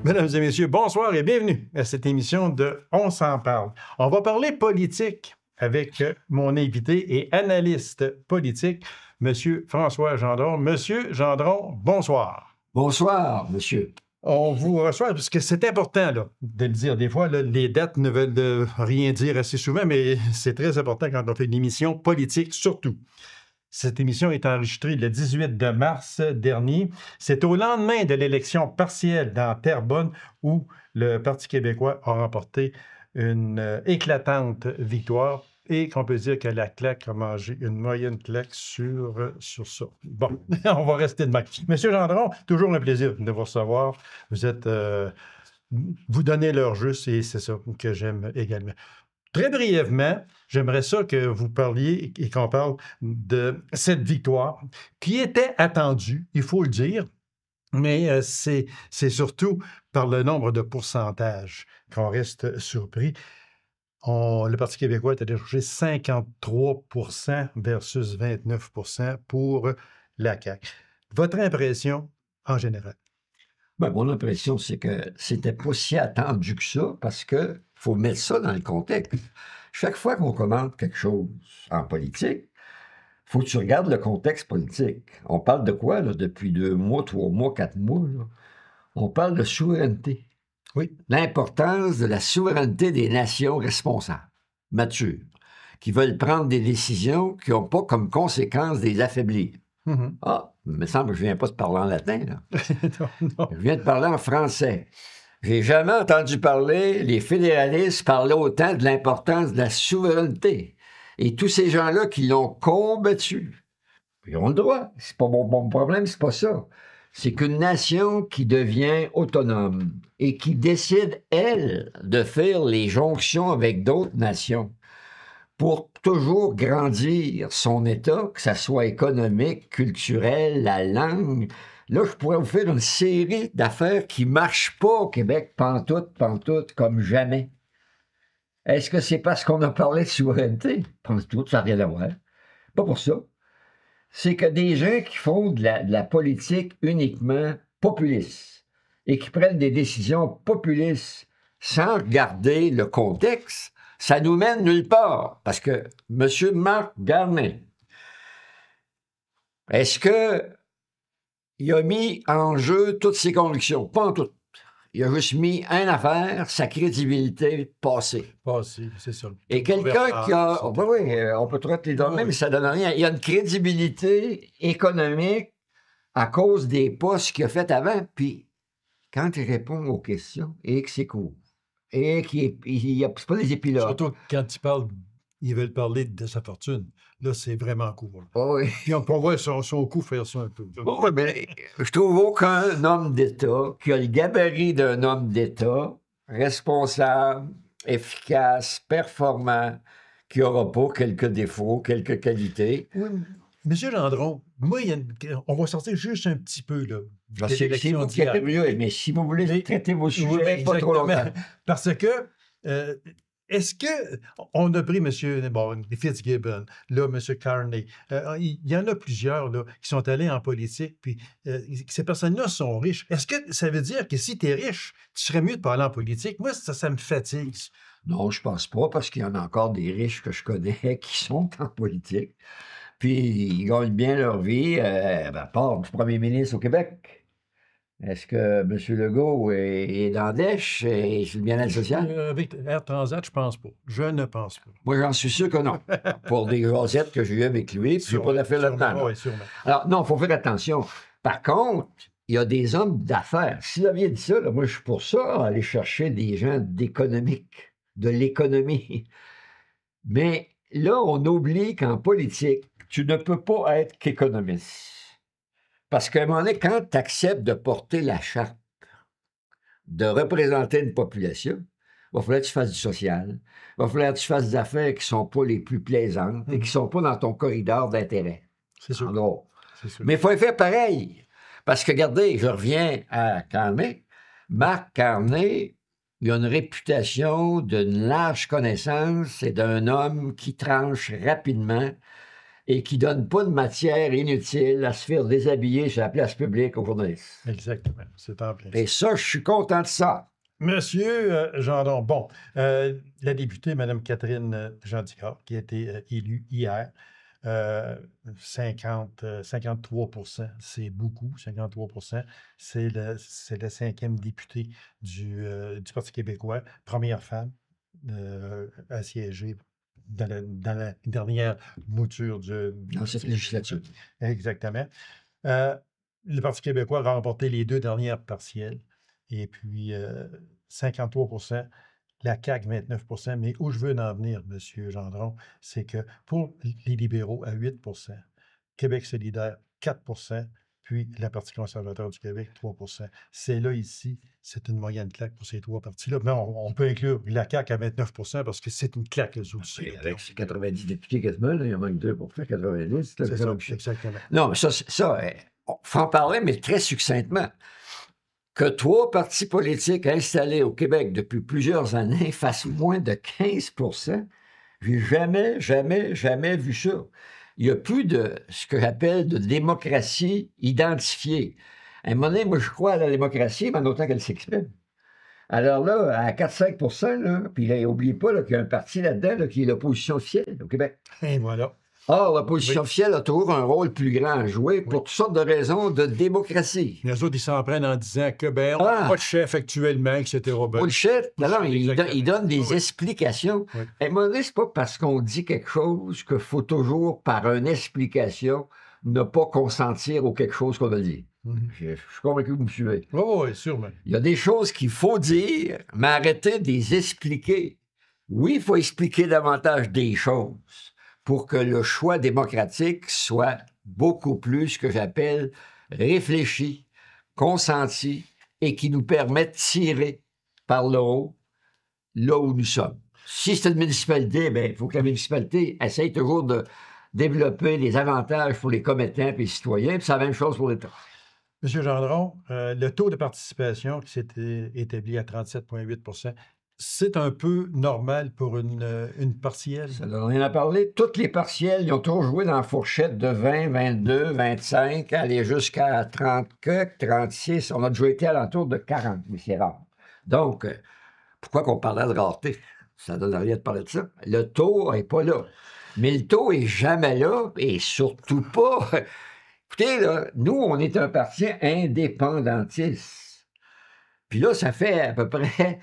Mesdames et messieurs, bonsoir et bienvenue à cette émission de On s'en parle. On va parler politique avec mon invité et analyste politique, M. François Gendron. Monsieur Gendron, bonsoir. Bonsoir, monsieur. On vous reçoit parce que c'est important là, de le dire. Des fois, là, les dates ne veulent rien dire assez souvent, mais c'est très important quand on fait une émission politique, surtout. Cette émission est enregistrée le 18 de mars dernier. C'est au lendemain de l'élection partielle dans Terrebonne où le Parti québécois a remporté une éclatante victoire et qu'on peut dire que la CAQ a mangé une moyenne claque sur ça. Bon, on va rester de même. Monsieur Gendron, toujours un plaisir de vous recevoir. Vous êtes... vous donnez l'heure juste et c'est ça que j'aime également. Très brièvement, j'aimerais ça que vous parliez et qu'on parle de cette victoire qui était attendue, il faut le dire, mais c'est surtout par le nombre de pourcentages qu'on reste surpris. Le Parti québécois est allé chercher 53 versus 29 pour la CAQ. Votre impression en général? Ben, mon impression, c'est que c'était pas si attendu que ça, parce que faut mettre ça dans le contexte. Chaque fois qu'on commente quelque chose en politique, faut que tu regardes le contexte politique. On parle de quoi, là, depuis 2 mois, 3 mois, 4 mois? Là? On parle de souveraineté. Oui. L'importance de la souveraineté des nations responsables, matures, qui veulent prendre des décisions qui n'ont pas comme conséquence de les affaiblir. Mm-hmm. Ah, il me semble que je ne viens pas de parler en latin, là. non. Je viens de parler en français. J'ai jamais entendu parler, les fédéralistes parler autant de l'importance de la souveraineté. Et tous ces gens-là qui l'ont combattu, ils ont le droit. C'est pas mon problème, c'est pas ça. C'est qu'une nation qui devient autonome et qui décide, elle, de faire les jonctions avec d'autres nations pour toujours grandir son État, que ça soit économique, culturel, la langue. Là, je pourrais vous faire une série d'affaires qui ne marchent pas au Québec, pantoute, comme jamais. Est-ce que c'est parce qu'on a parlé de souveraineté? Pantoute, ça n'a rien à voir. Pas pour ça. C'est que des gens qui font de la politique uniquement populiste et qui prennent des décisions populistes sans regarder le contexte, ça nous mène nulle part. Parce que M. Marc Garneau, est-ce qu'il a mis en jeu toutes ses convictions? Pas en tout. Il a juste mis une affaire, sa crédibilité passée. Passée, c'est ça. Et quelqu'un qui a... oui, on peut traiter les données, mais ça ne donne rien. Il y a une crédibilité économique à cause des postes qu'il a fait avant. Puis, quand il répond aux questions, et que c'est court, et qu'il n'y a pas des épilogues. Surtout quand ils veulent parler de sa fortune. Là, c'est vraiment court. Oh oui. Puis on peut voir son coup faire ça un peu. Oui, mais je trouve aucun homme d'État qui a le gabarit d'un homme d'État, responsable, efficace, performant, qui n'aura pas quelques défauts, quelques qualités. Oui, Monsieur Gendron, moi, on va sortir juste un petit peu, là. C'est vous qui êtes mieux, mais si vous voulez traiter vos sujets, pas trop longtemps. Parce que... est-ce qu'on a pris M. Fitzgibbon, là, M. Carney, il y en a plusieurs là, qui sont allés en politique, puis ces personnes-là sont riches. Est-ce que ça veut dire que si tu es riche, tu serais mieux de parler en politique? Moi, ça me fatigue. Non, je pense pas, parce qu'il y en a encore des riches que je connais qui sont en politique, puis ils gagnent bien leur vie, à part du premier ministre au Québec. Est-ce que M. Legault est dans Dèche et sur le bien-être social? Avec Air Transat, je pense pas. Je ne pense pas. Moi, j'en suis sûr que non. Pour des jasettes que j'ai eues avec lui, puis j'ai pas d'affaires là-dedans. Oui, sûrement. Alors, non, il faut faire attention. Par contre, il y a des hommes d'affaires. S'il avait dit ça, là, moi, je suis pour ça, aller chercher des gens d'économique, de l'économie. Mais là, on oublie qu'en politique, tu ne peux pas être qu'économiste. Parce qu'à un moment donné, quand tu acceptes de porter la charte, de représenter une population, il va falloir que tu fasses du social, il va falloir que tu fasses des affaires qui ne sont pas les plus plaisantes et qui ne sont pas dans ton corridor d'intérêt. C'est sûr. En gros. C'est sûr. Mais il faut faire pareil. Parce que, regardez, je reviens à Carney. Marc Carney, il a une réputation d'une large connaissance et d'un homme qui tranche rapidement et qui ne donne pas de matière inutile à se faire déshabiller sur la place publique aux journalistes. Exactement. C'est en plein. Et ça, je suis content de ça. Monsieur Gendron, bon, la députée, Mme Catherine Jean-Dicard, qui a été élue hier, 53 c'est beaucoup, 53 c'est la 5e députée du Parti québécois, première femme à siéger dans la dernière mouture Dans cette législature. Exactement. Le Parti québécois a remporté les 2 dernières partielles, et puis 53 la CAQ 29 mais où je veux en venir, M. Gendron, c'est que pour les libéraux à 8 Québec solidaire 4 puis le Parti conservateur du Québec 3 C'est là, ici, c'est une moyenne claque pour ces 3 partis-là. Mais on peut inclure la CAQ à 29 parce que c'est une claque, eux aussi. Avec ces 90 députés quasiment, là, il en manque 2 pour faire 90. C'est ça, exactement. Non, mais ça, il faut en parler, mais très succinctement. Que 3 partis politiques installés au Québec depuis plusieurs années fassent moins de 15 j'ai jamais vu ça. Il n'y a plus de ce que j'appelle de démocratie identifiée. À un moment donné, moi, je crois à la démocratie, mais en autant qu'elle s'exprime. Alors là, à 4-5 là, puis n'oubliez pas qu'il y a un parti là-dedans là, qui est l'opposition officielle au Québec. Et voilà. Or, l'opposition officielle a toujours un rôle plus grand à jouer pour toutes sortes de raisons de démocratie. Les autres, ils s'en prennent en disant que, ben, on n'a pas de chef actuellement, etc. Bullshit. Non, ils donnent des explications. Oui. À un moment donné, c'est pas parce qu'on dit quelque chose qu'il faut toujours, par une explication, ne pas consentir au quelque chose qu'on a dit. Je suis convaincu que vous me suivez. Oui, sûrement. Il y a des choses qu'il faut dire, mais arrêtez de les expliquer. Oui, il faut expliquer davantage des choses pour que le choix démocratique soit beaucoup plus ce que j'appelle réfléchi, consenti et qui nous permet de tirer par le haut là où nous sommes. Si c'est une municipalité, bien, il faut que la municipalité essaye toujours de développer des avantages pour les commettants et les citoyens, puis c'est la même chose pour l'État. Monsieur Gendron, le taux de participation qui s'est établi à 37,8 c'est un peu normal pour une partielle? Ça donne rien à parler. Toutes les partielles, ils ont toujours joué dans la fourchette de 20, 22, 25, aller jusqu'à 30, 36. On a déjà été à l'entour de 40, mais c'est rare. Donc, pourquoi qu'on parlait de rareté? Ça donne rien de parler de ça. Le taux n'est pas là. Mais le taux n'est jamais là, et surtout pas... Écoutez, là, nous, on est un parti indépendantiste. Puis là, ça fait à peu près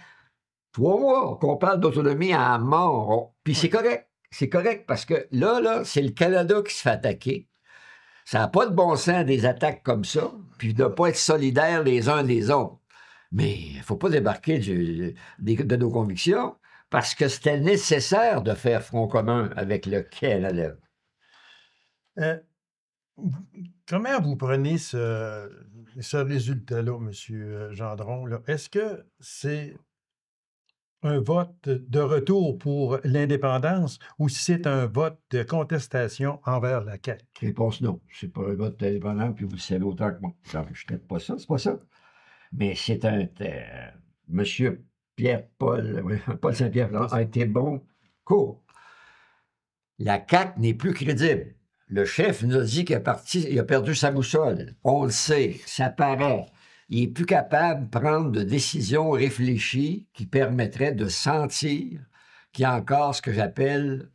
3 mois qu'on parle d'autonomie à mort. Puis c'est correct. C'est correct parce que là, c'est le Canada qui se fait attaquer. Ça n'a pas de bon sens des attaques comme ça, puis de ne pas être solidaires les uns des autres. Mais il ne faut pas débarquer de nos convictions parce que c'était nécessaire de faire front commun avec le Canada. Comment vous prenez ce résultat-là, M. Gendron? Est-ce que c'est un vote de retour pour l'indépendance ou si c'est un vote de contestation envers la CAQ? Réponse non. C'est pas un vote d'indépendance, puis vous le savez autant que moi. Je ne traite pas ça, c'est pas ça. Mais c'est un... Monsieur Pierre-Paul, Paul Saint-Pierre a été bon court. La CAQ n'est plus crédible. Le chef nous a dit qu'il a perdu sa boussole. On le sait, ça paraît. Il n'est plus capable de prendre de décisions réfléchies qui permettraient de sentir qu'il y a encore ce que j'appelle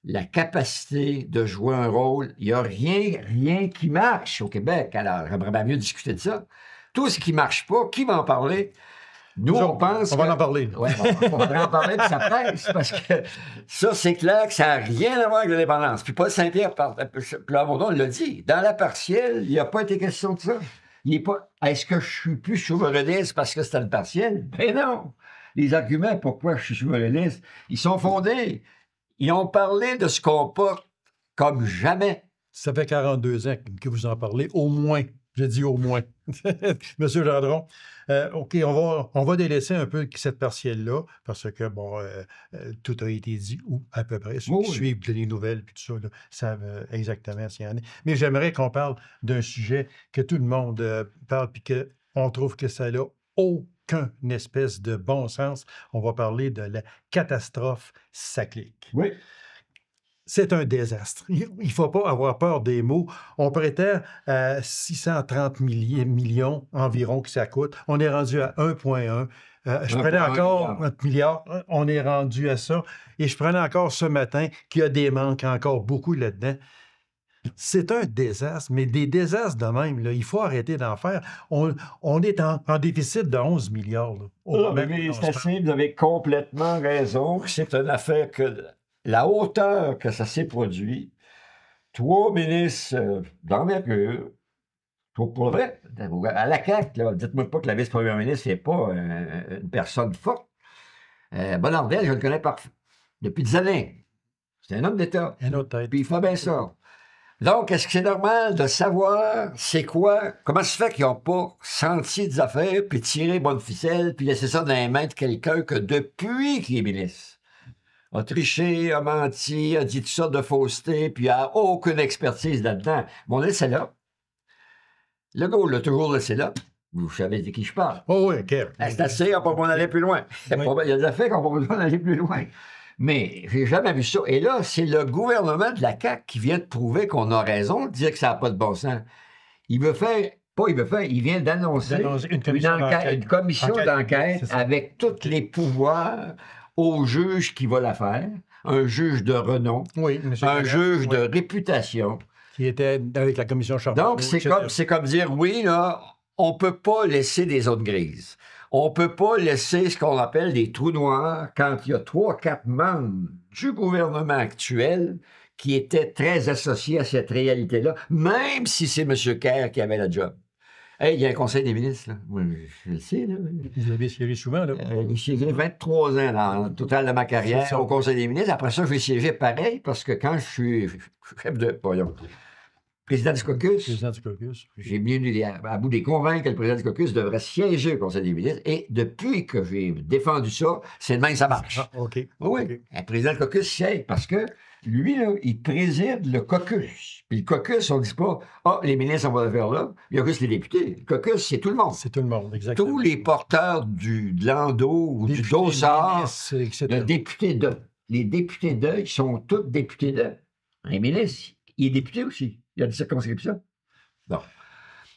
la capacité de jouer un rôle. Il n'y a rien qui marche au Québec. Alors, j'aimerais bien mieux discuter de ça. Tout ce qui ne marche pas, qui va en parler? Nous, on pense. On va en parler. Oui, on va en parler, puis ça presse, parce que ça, c'est clair que ça n'a rien à voir avec l'indépendance. Puis Paul Saint-Pierre, Plamondon l'a dit. Dans la partielle, il n'y a pas été question de ça. Il n'est pas. Est-ce que je suis plus souverainiste parce que c'était le partiel? Ben non. Les arguments pourquoi je suis souverainiste, ils sont fondés. Ils ont parlé de ce qu'on porte comme jamais. Ça fait 42 ans que vous en parlez, au moins. J'ai dit au moins. Monsieur Gendron, OK, on va délaisser un peu cette partielle-là, parce que, bon, tout a été dit, ou à peu près. Ceux qui suivent les nouvelles puis tout ça là, savent exactement s'il y en a. Mais j'aimerais qu'on parle d'un sujet que tout le monde parle, puis qu'on trouve que ça n'a aucun espèce de bon sens. On va parler de la catastrophe cyclique. Oui. C'est un désastre. Il ne faut pas avoir peur des mots. On prêtait à 630 millions environ que ça coûte. On est rendu à 1,1. Je prenais encore un milliard. On est rendu à ça. Et je prenais encore ce matin qu'il y a des manques encore beaucoup là-dedans. C'est un désastre, mais des désastres de même, là, il faut arrêter d'en faire. On est en déficit de 11 milliards. Là, c'est assez, vous avez complètement raison. C'est une affaire que la hauteur que ça s'est produit, 3 ministres d'envergure, pour vrai, à la CAQ, dites-moi pas que la vice-première ministre n'est pas une personne forte. Bonnardel, je le connais depuis des années. C'est un homme d'État. Un autre tête. Puis il fait bien ça. Donc, est-ce que c'est normal de savoir c'est quoi, comment se fait qu'ils n'ont pas senti des affaires, puis tiré bonne ficelle, puis laissé ça dans les mains de quelqu'un que depuis qu'il est ministre, a triché, a menti, a dit toutes sortes de faussetés, puis a aucune expertise là-dedans. Mais on laissé là. Le gars, on l'a toujours laissé là. Vous savez de qui je parle. Oh oui, OK. C'est assez, on peut pas en aller plus loin. Il y a des affaires qu'on peut pas en aller plus loin. Mais j'ai jamais vu ça. Et là, c'est le gouvernement de la CAQ qui vient de prouver qu'on a raison de dire que ça n'a pas de bon sens. Il vient d'annoncer une commission d'enquête avec tous les pouvoirs au juge qui va la faire, un juge de renom, un juge de réputation. Qui était avec la commission Charbonneau. Donc, c'est comme dire, oui, là, on ne peut pas laisser des zones grises. On ne peut pas laisser ce qu'on appelle des trous noirs quand il y a 3-4 membres du gouvernement actuel qui étaient très associés à cette réalité-là, même si c'est M. Kerr qui avait la job. Hey, il y a un conseil des ministres, là. Moi, je le sais, là. Vous avez siégé souvent, là. J'ai siégé 23 ans dans le total de ma carrière au conseil des ministres. Après ça, je vais siéger pareil parce que quand je suis chef de... président du caucus, j'ai bien eu à bout de convaincre que le président du caucus devrait siéger au conseil des ministres. Et depuis que j'ai défendu ça, c'est de même que ça marche. Ah, OK. Oui, okay. Un président du caucus siège parce que lui, là, il préside le caucus. Puis le caucus, on ne dit pas « Ah, les ministres, on va le faire là. » Il y a juste les députés. Le caucus, c'est tout le monde. C'est tout le monde, exactement. Tous les porteurs de l'Ando ou du Dossard, le député de. Les députés de, ils sont tous députés de. Un ministre, il est député aussi. Il a une circonscription. Bon.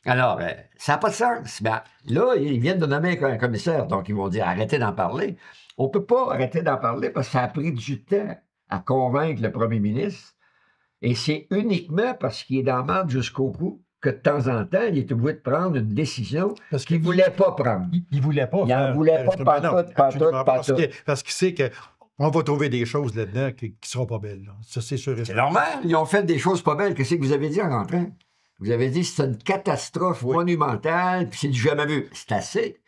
Alors, ça n'a pas de sens. Ben, là, ils viennent de nommer un commissaire, donc ils vont dire « Arrêtez d'en parler. » On ne peut pas arrêter d'en parler parce que ça a pris du temps à convaincre le premier ministre. Et c'est uniquement parce qu'il est dans le marde jusqu'au bout que de temps en temps, il est obligé de prendre une décision qu'il ne voulait pas prendre. Il ne voulait pas. Il n'en voulait pas, parce qu'il sait qu'on va trouver des choses là-dedans qui ne seront pas belles. Là. Ça, c'est sûr. C'est normal. Ils ont fait des choses pas belles. Qu'est-ce que vous avez dit en rentrant? Vous avez dit que c'est une catastrophe monumentale, puis c'est du jamais vu. C'est assez.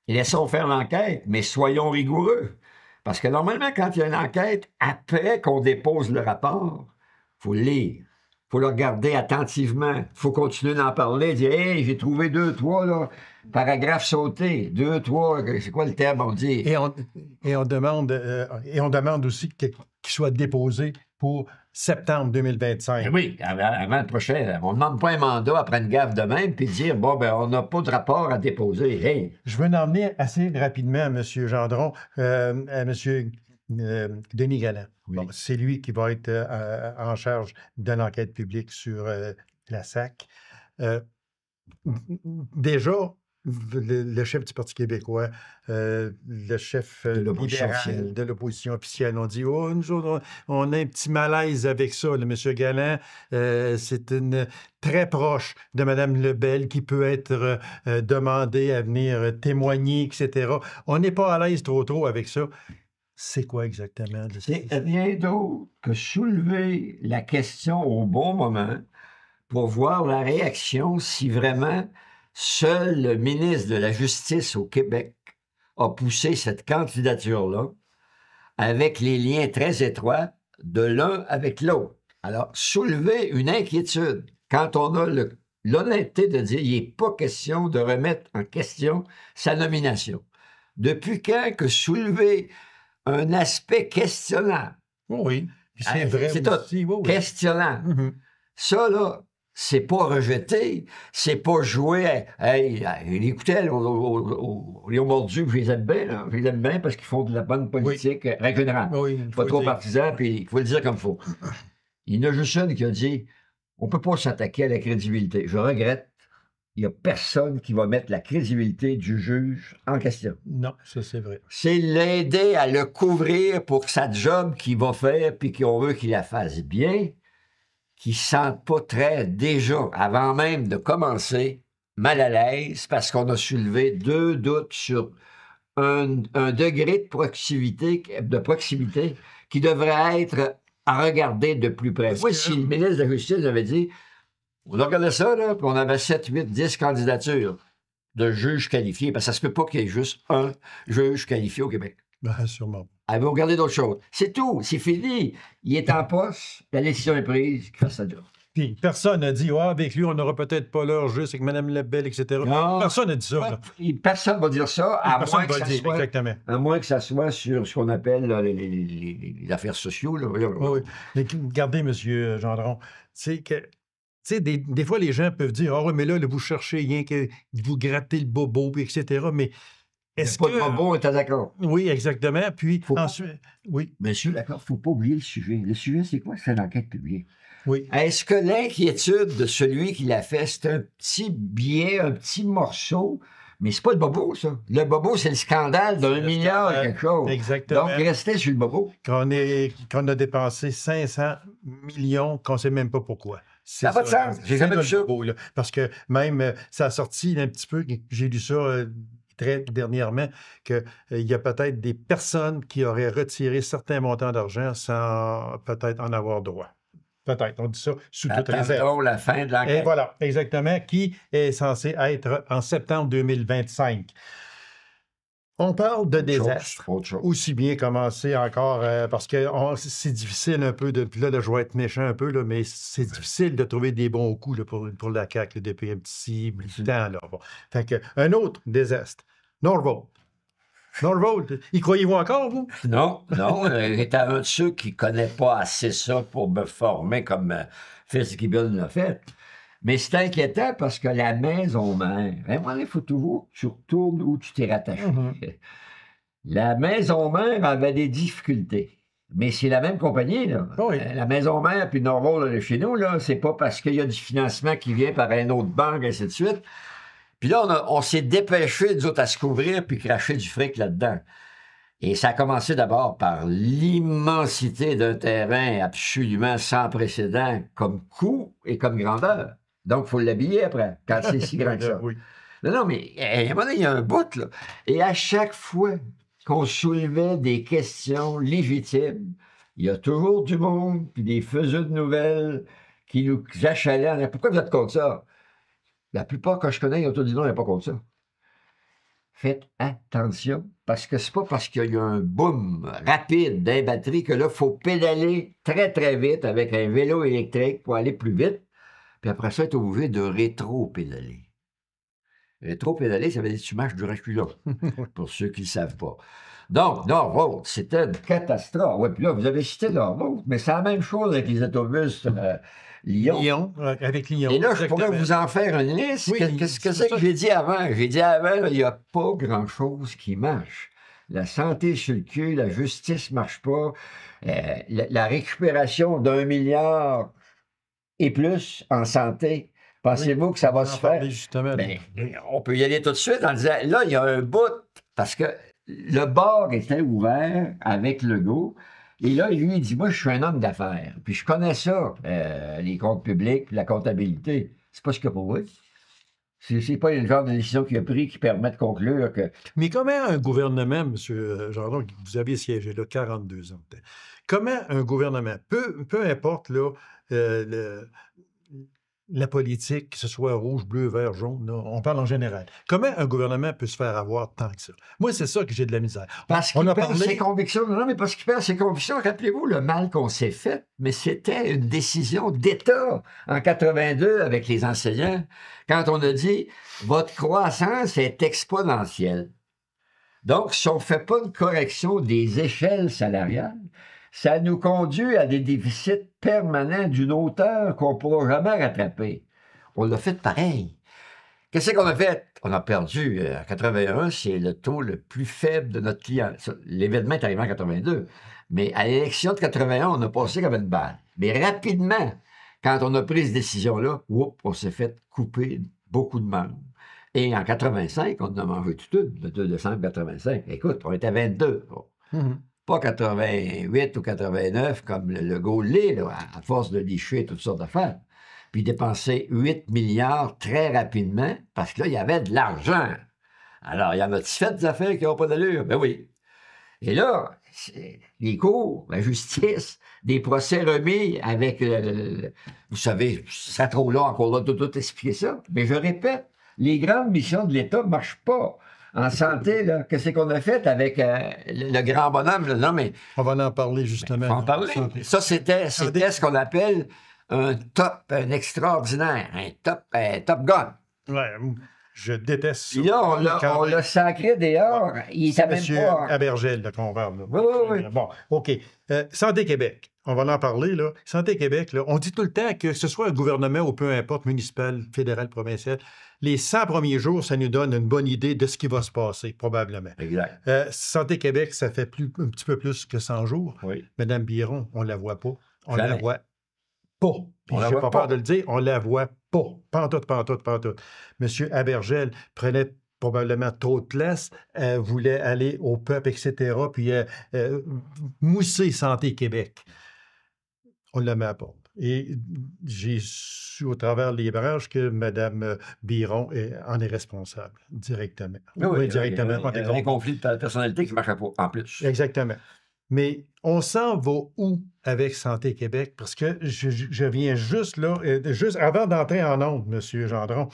Laissons faire l'enquête, mais soyons rigoureux. Parce que normalement, quand il y a une enquête, après qu'on dépose le rapport, il faut le lire. Il faut le regarder attentivement. Il faut continuer d'en parler. Dire, hey, j'ai trouvé 2, 3 là, paragraphes sautés. 2, 3, c'est quoi le terme, on dit? Et on demande aussi qu'il soit déposé pour septembre 2025. Oui, avant le prochain. On ne demande pas un mandat après une gaffe de même puis dire, bon, ben, on n'a pas de rapport à déposer. Hey. Je veux en venir assez rapidement à M. Gendron, à M. Denis Galland. Oui. Bon, c'est lui qui va être en charge de l'enquête publique sur la SAC. Déjà, le chef du Parti québécois, le chef libéral de l'opposition officielle, on dit « Oh, nous autres, on a un petit malaise avec ça, le M. Galland. C'est très proche de Mme Lebel qui peut être demandée à venir témoigner, etc. » On n'est pas à l'aise trop avec ça. C'est quoi exactement? C'est rien d'autre que soulever la question au bon moment pour voir la réaction si vraiment seul le ministre de la Justice au Québec a poussé cette candidature-là avec les liens très étroits de l'un avec l'autre. Alors, soulever une inquiétude quand on a l'honnêteté de dire qu'il n'est pas question de remettre en question sa nomination. Depuis quand que soulever un aspect questionnable? Oui, c'est vrai c'est aussi. Questionnable. Mm-hmm. Ça, là, c'est pas rejeter, c'est pas jouer. Hey, écoutez, les mordus, je les aime bien, là. Je les aime bien parce qu'ils font de la bonne politique régionale. Oui, Pas trop partisan, puis il faut le dire comme il faut. Il y en a juste une qui a dit on peut pas s'attaquer à la crédibilité. Je regrette. Il n'y a personne qui va mettre la crédibilité du juge en question. Non, ça c'est vrai. C'est l'aider à le couvrir pour sa job qu'il va faire, puis qu'on veut qu'il la fasse bien, qu'il ne se sente pas très, déjà, avant même de commencer, mal à l'aise, parce qu'on a soulevé 2 doutes sur un degré de proximité qui devrait être à regarder de plus près. Moi, si le ministre de la Justice avait dit on regardait ça, là, puis on avait 7, 8, 10 candidatures de juges qualifiés, parce que ça se peut pas qu'il y ait juste un juge qualifié au Québec. Ben, sûrement. Avez-vous regardé d'autres choses? C'est tout, c'est fini. Il est en poste, la décision est prise, qu'il fasse sa job. Puis personne n'a dit, avec lui, on n'aura peut-être pas l'heure juste avec Mme Lebel, etc. Non. Personne n'a dit ça. Là. Personne ne va dire ça, à moins que ça soit sur ce qu'on appelle là, les affaires sociaux. Là. Oui. Mais regardez, M. Gendron, c'est que des fois, les gens peuvent dire, oui, mais là, vous cherchez rien que vous grattez le bobo, etc. Mais est-ce que... Pas bon, t'es d'accord? Oui, exactement. Puis ensuite... Oui. Monsieur, d'accord, il ne faut pas oublier le sujet. Le sujet, c'est quoi? C'est l'enquête publique. Oui. Est-ce que l'inquiétude de celui qui l'a fait, c'est un petit biais, un petit morceau, mais c'est pas le bobo, ça. Le bobo, c'est le scandale d'1 milliard et quelque chose. Exactement. Donc, restez sur le bobo. Qu'on a dépensé 500 millions, qu'on ne sait même pas pourquoi. Ça n'a pas de sens. J'ai jamais vu ça. Là, parce que même, ça a sorti un petit peu, j'ai lu ça très dernièrement, qu'il y a peut-être des personnes qui auraient retiré certains montants d'argent sans peut-être en avoir droit. Peut-être, on dit ça sous toute réserve. La fin de l'enquête. Et voilà, exactement, qui est censé être en septembre 2025. On parle de désastre. Aussi bien commencer encore, parce que c'est difficile un peu, puis là, je vais être méchant un peu, là, mais c'est difficile de trouver des bons coups là, pour la CAQ là, depuis un petit temps. Là. Bon. Fait que, un autre désastre. Norvolt. Norvolt, y croyez-vous encore, vous? Non. J'étais un de ceux qui ne connaît pas assez ça pour me former comme Fitzgibbon l'a fait. Mais c'est inquiétant parce que la maison mère, il faut toujours que tu retournes où tu t'es rattaché. La maison mère avait des difficultés. Mais c'est la même compagnie, là. Oui. La maison mère puis Norvolt, là, chez nous, là, c'est pas parce qu'il y a du financement qui vient par une autre banque, et ainsi de suite. Puis là, on s'est dépêché, nous autres, à se couvrir puis cracher du fric là-dedans. Et ça a commencé d'abord par l'immensité d'un terrain absolument sans précédent comme coût et comme grandeur. Donc, il faut l'habiller après, quand c'est si grand que ça. Oui. Non, mais à un moment donné, il y a un bout, là. Et à chaque fois qu'on soulevait des questions légitimes, il y a toujours du monde, puis des faiseux de nouvelles qui nous achalaient. Pourquoi vous êtes contre ça? La plupart, quand je connais, ils ont tout dit non, ils n'est pas contre ça. Faites attention, parce que c'est pas parce qu'il y a eu un boom rapide d'un batterie que là, il faut pédaler très, très vite avec un vélo électrique pour aller plus vite. Puis après ça, tu es obligé de rétro-pédaler. Rétro-pédaler, ça veut dire que tu marches du reculon, pour ceux qui ne le savent pas. Donc, Norvolt, c'était une catastrophe. Oui, puis là, vous avez cité Norvolt, mais c'est la même chose avec les autobus Lyon. Avec Lyon. Et là, je pourrais vous en faire une liste. Oui, Qu'est-ce que c'est que j'ai dit avant? J'ai dit avant, il n'y a pas grand-chose qui marche. La santé sur le cul, la justice ne marche pas. La récupération d'1 milliard et plus en santé, pensez-vous que ça va se faire? Ben, on peut y aller tout de suite en disant, là, il y a un bout, parce que le bar était ouvert avec Legault. Et là, lui, il dit, moi, je suis un homme d'affaires. Puis je connais ça, les comptes publics, puis la comptabilité. C'est pas ce qu'il y a pour vous. C'est pas le genre de décision qu'il a pris qui permet de conclure que... Mais comment un gouvernement, M. Gendron, vous aviez siégé là 42 ans, comment un gouvernement, peu importe là, la politique, que ce soit rouge, bleu, vert, jaune, là, on parle en général. Comment un gouvernement peut se faire avoir tant que ça? Moi, c'est ça que j'ai de la misère. Parce qu'il perd ses convictions. Non, mais parce qu'il perd ses convictions. Rappelez-vous le mal qu'on s'est fait, mais c'était une décision d'État en 82 avec les enseignants, quand on a dit « Votre croissance est exponentielle. » Donc, si on ne fait pas une correction des échelles salariales, ça nous conduit à des déficits permanents d'une hauteur qu'on ne pourra jamais rattraper. on l'a fait pareil. Qu'est-ce qu'on a fait? On a perdu en 81, c'est le taux le plus faible de notre client. L'événement est arrivé en 82. Mais à l'élection de 81, on a passé comme une balle. Mais rapidement, quand on a pris cette décision-là, on s'est fait couper beaucoup de membres. Et en 85, on en a mangé tout, le 2 décembre 85. Écoute, on était à 22. Pas 88 ou 89 comme le Gaulle là, à force de licher toutes sortes d'affaires. Puis dépenser 8 milliards très rapidement, parce que là, il y avait de l'argent. Alors, il y en a fait des affaires qui n'ont pas d'allure? Ben oui. Et là, les cours, la justice, des procès remis avec, vous savez, c'est trop long encore là de tout expliquer ça. Mais je répète, les grandes missions de l'État ne marchent pas. En santé, là, qu'est-ce qu'on a fait avec le grand bonhomme? Là? Non, mais... On va en parler, justement. On va en parler. Ça, c'était ce qu'on appelle un extraordinaire, un top gun. Ouais, je déteste ça. Puis là, on l'a sacré dehors. Ouais. Il était même pas... Abergel, qu'on parle. Oui. Bon, OK. Santé Québec, on va en parler, là. Santé Québec, là, on dit tout le temps que ce soit un gouvernement ou peu importe, municipal, fédéral, provincial, les 100 premiers jours, ça nous donne une bonne idée de ce qui va se passer, probablement. Exact. Santé Québec, ça fait un petit peu plus que 100 jours. Oui. Madame Biron, on ne la voit pas. On Jamais. la voit pas. Je n'ai pas peur de le dire, on la voit pas. Pantoute. Monsieur Abergel prenait probablement trop de place, voulait aller au peuple, etc., puis mousser Santé Québec. On la met à porte. Et j'ai su au travers des branches que Mme Biron en est responsable, directement. Oui, directement. Il y a un conflit de personnalité qui ne marchait pas, en plus. Exactement. Mais on s'en va où avec Santé Québec? Parce que je viens juste là, juste avant d'entrer en ondes, M. Gendron,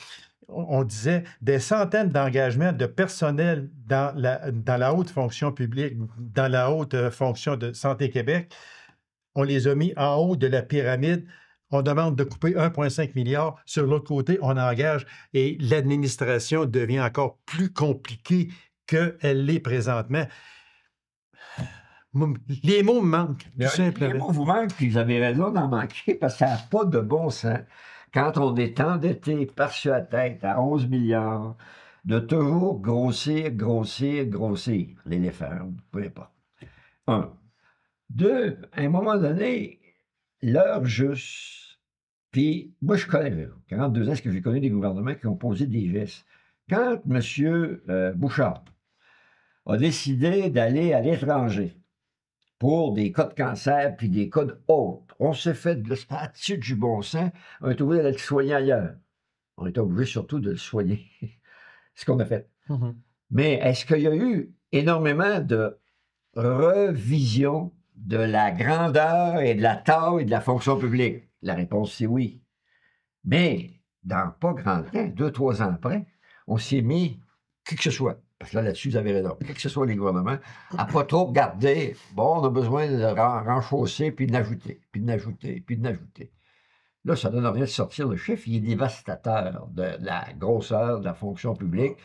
on disait des centaines d'engagements de personnel dans la haute fonction publique, dans la haute fonction de Santé Québec. On les a mis en haut de la pyramide. On demande de couper 1,5 milliard. Sur l'autre côté, on engage et l'administration devient encore plus compliquée qu'elle l'est présentement. Les mots me manquent, tout simplement. Les mots vous manquent, puis vous avez raison d'en manquer, parce que ça n'a pas de bon sens. Quand on est endetté par-dessus la tête à 11 milliards, de toujours grossir l'éléphant, peu importe. 1. 2, à un moment donné, l'heure juste, puis moi je connais, 42 ans, est-ce que j'ai connu des gouvernements qui ont posé des gestes. Quand M. Bouchard a décidé d'aller à l'étranger, pour des cas de cancer puis des cas autres. On s'est fait de là-dessus du bon sens. On est obligé d'aller le soigner ailleurs. On est obligé surtout de le soigner. C'est ce qu'on a fait. Mais est-ce qu'il y a eu énormément de revision de la grandeur et de la taille de la fonction publique? La réponse, c'est oui. Mais dans pas grand temps, 2-3 ans après, on s'est mis qui que ce soit. Parce que là-dessus, vous avez raison. Quel que ce soit les gouvernements, à pas trop regarder, bon, on a besoin de renchausser, puis d'ajouter. Là, ça donne rien de sortir le chiffre. Il est dévastateur de la grosseur de la fonction publique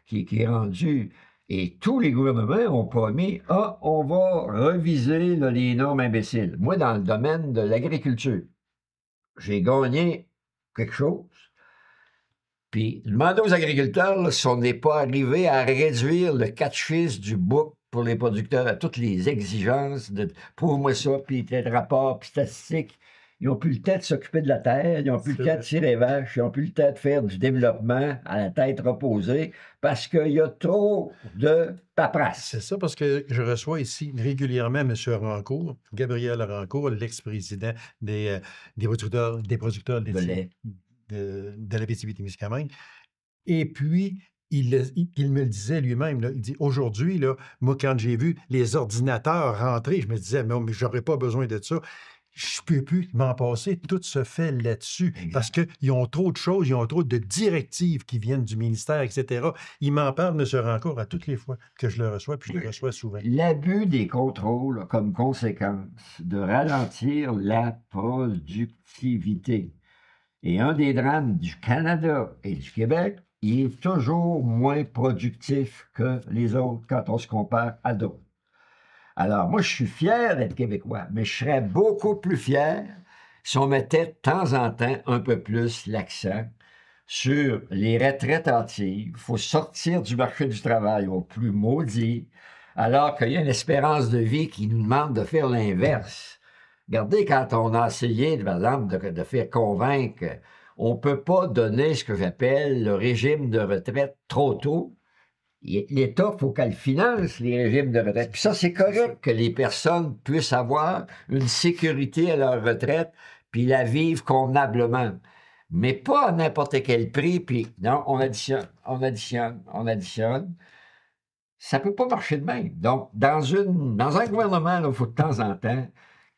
qui est rendue. Et tous les gouvernements ont promis, on va reviser là, les normes imbéciles. Moi, dans le domaine de l'agriculture, j'ai gagné quelque chose. Puis, demandez aux agriculteurs là, si on n'est pas arrivé à réduire le catch-fils du bouc pour les producteurs à toutes les exigences de « prouve-moi ça », puis des rapports, puis statistiques. Ils n'ont plus le temps de s'occuper de la terre, ils n'ont plus le temps de tirer les vaches, ils n'ont plus le temps de faire du développement à la tête reposée parce qu'il y a trop de paperasse. C'est ça, parce que je reçois ici régulièrement M. Rancourt, Gabriel Rancourt, l'ex-président des producteurs de lait. De l'Abitibi-Témiscamingue. Et puis, il me le disait lui-même, là, il dit, aujourd'hui, là, moi, quand j'ai vu les ordinateurs rentrer, je me disais, mais j'aurais pas besoin de ça. Je ne peux plus m'en passer. Tout se fait là-dessus. Exact. Parce qu'ils ont trop de choses, ils ont trop de directives qui viennent du ministère, etc. Il m'en parle, M. Rancourt, à toutes les fois que je le reçois, puis je le reçois souvent. L'abus des contrôles a comme conséquence de ralentir la productivité. Et un des drames du Canada et du Québec, il est toujours moins productif que les autres quand on se compare à d'autres. Alors, moi, je suis fier d'être Québécois, mais je serais beaucoup plus fier si on mettait de temps en temps un peu plus l'accent sur les retraites hâtives. Il faut sortir du marché du travail au plus maudit, alors qu'il y a une espérance de vie qui nous demande de faire l'inverse. Regardez, quand on a essayé, par exemple, de faire convaincre on ne peut pas donner ce que j'appelle le régime de retraite trop tôt. L'État, il faut qu'elle finance les régimes de retraite. Puis ça, c'est correct que les personnes puissent avoir une sécurité à leur retraite puis la vivre convenablement. Mais pas à n'importe quel prix, puis non, on additionne. Ça ne peut pas marcher de même. Donc, dans un gouvernement, il faut de temps en temps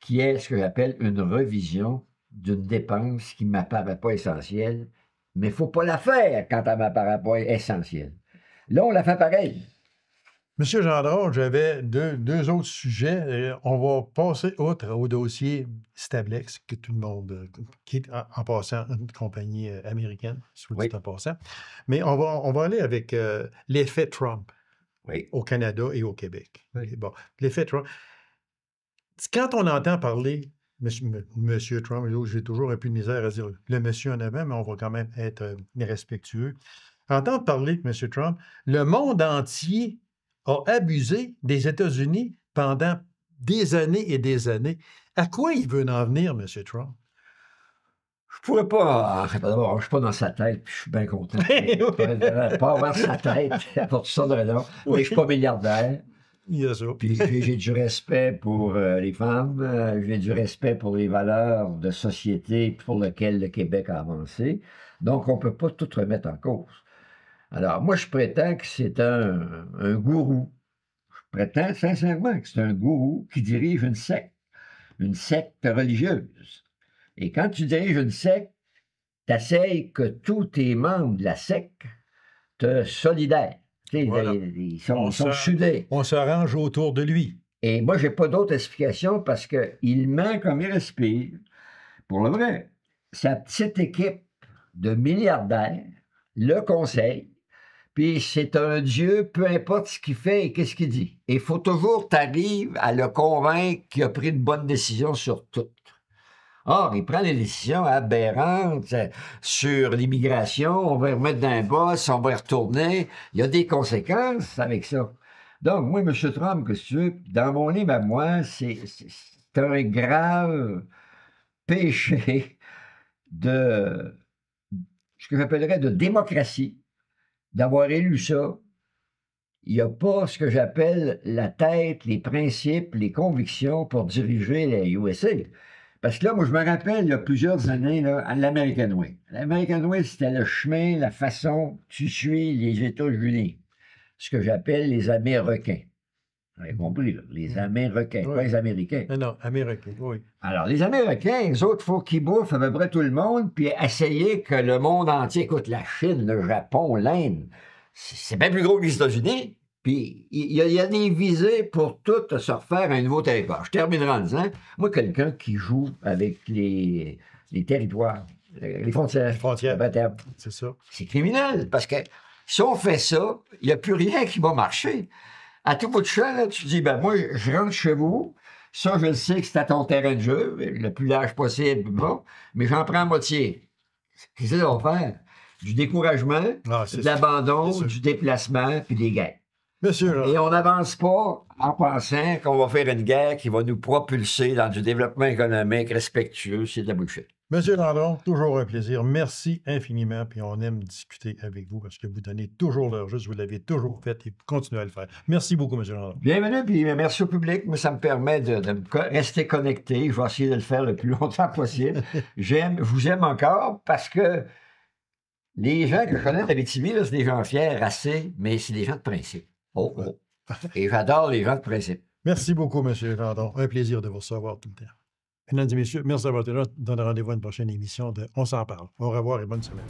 qu'il y ait ce que j'appelle une revision d'une dépense qui ne m'apparaît pas essentielle, mais il ne faut pas la faire quand elle ne m'apparaît pas essentielle. Là, on la fait pareil. Monsieur Gendron, j'avais deux autres sujets. On va passer outre au dossier Stablex, que tout le monde, qui est en passant une compagnie américaine, soit dit en passant. Mais on va aller avec l'effet Trump au Canada et au Québec. Oui. Bon, l'effet Trump. Quand on entend parler Monsieur Trump, j'ai toujours un peu de misère à dire le monsieur en avant, mais on va quand même être respectueux. Entendre parler de M. Trump, le monde entier a abusé des États-Unis pendant des années et des années. À quoi il veut en venir, M. Trump? Je pourrais pas... D'abord, je suis pas dans sa tête, puis je suis bien content. Pas avoir sa tête, pour toutes sortes de raisons. Mais je suis pas milliardaire. Il y a ça. Puis j'ai du respect pour les femmes, j'ai du respect pour les valeurs de société pour lesquelles le Québec a avancé. Donc, on ne peut pas tout remettre en cause. Alors, moi, je prétends que c'est un gourou. Je prétends sincèrement que c'est un gourou qui dirige une secte religieuse. Et quand tu diriges une secte, tu essaies que tous tes membres de la secte te solidaires. Voilà. Ils sont soudés. On s'arrange autour de lui. Et moi, je n'ai pas d'autre explication parce qu'il ment comme il respire. Pour le vrai, sa petite équipe de milliardaires le conseille, puis c'est un dieu, peu importe ce qu'il fait et qu'est-ce qu'il dit. Et il faut toujours t'arriver à le convaincre qu'il a pris une bonne décision sur tout. Or, il prend des décisions aberrantes sur l'immigration, on va remettre dans un boss, on va y retourner. Il y a des conséquences avec ça. Donc, moi, M. Trump, que tu veux, dans mon livre à moi, c'est un grave péché de ce que j'appellerais de démocratie, d'avoir élu ça. Il n'y a pas ce que j'appelle la tête, les principes, les convictions pour diriger la USA. Parce que là, moi, je me rappelle, il y a plusieurs années, là, à l'American Way. L'American Way, c'était le chemin, la façon que tu suis les États-Unis. Ce que j'appelle les Américains. Vous avez compris, là? Les Américains, pas les Américains. Non, Américains, oui. Alors, les Américains, les autres, il faut qu'ils bouffent à peu près tout le monde, puis essayer que le monde entier, écoute, la Chine, le Japon, l'Inde, c'est bien plus gros que les États-Unis. Puis, il y a des visées pour tout se refaire un nouveau territoire. Je terminerai en disant, moi, quelqu'un qui joue avec les territoires, les frontières. C'est ça. C'est criminel, parce que si on fait ça, il n'y a plus rien qui va marcher. À tout bout de champ, là, tu dis, ben moi, je rentre chez vous, ça, je le sais que c'est à ton terrain de jeu, le plus large possible, bon, mais j'en prends moitié. Qu'est-ce qu'on va faire? Du découragement, de l'abandon, du déplacement, puis des guerres. Monsieur, et on n'avance pas en pensant qu'on va faire une guerre qui va nous propulser dans du développement économique respectueux. C'est de la bullshit. Monsieur Gendron, toujours un plaisir. Merci infiniment. Puis on aime discuter avec vous parce que vous donnez toujours l'heure juste. Vous l'avez toujours fait et vous continuez à le faire. Merci beaucoup, monsieur Gendron. Bienvenue, puis merci au public. Moi, ça me permet de rester connecté. Je vais essayer de le faire le plus longtemps possible. Je vous aime encore parce que les gens que je connais à l'Abitibi, c'est des gens fiers, racés, mais c'est des gens de principe. Oh. Et j'adore les gens de principe. Merci beaucoup, M. Gendron. Un plaisir de vous recevoir tout le temps. Mesdames et messieurs, merci d'avoir été là. Donne rendez-vous à une prochaine émission de On s'en parle. Au revoir et bonne semaine.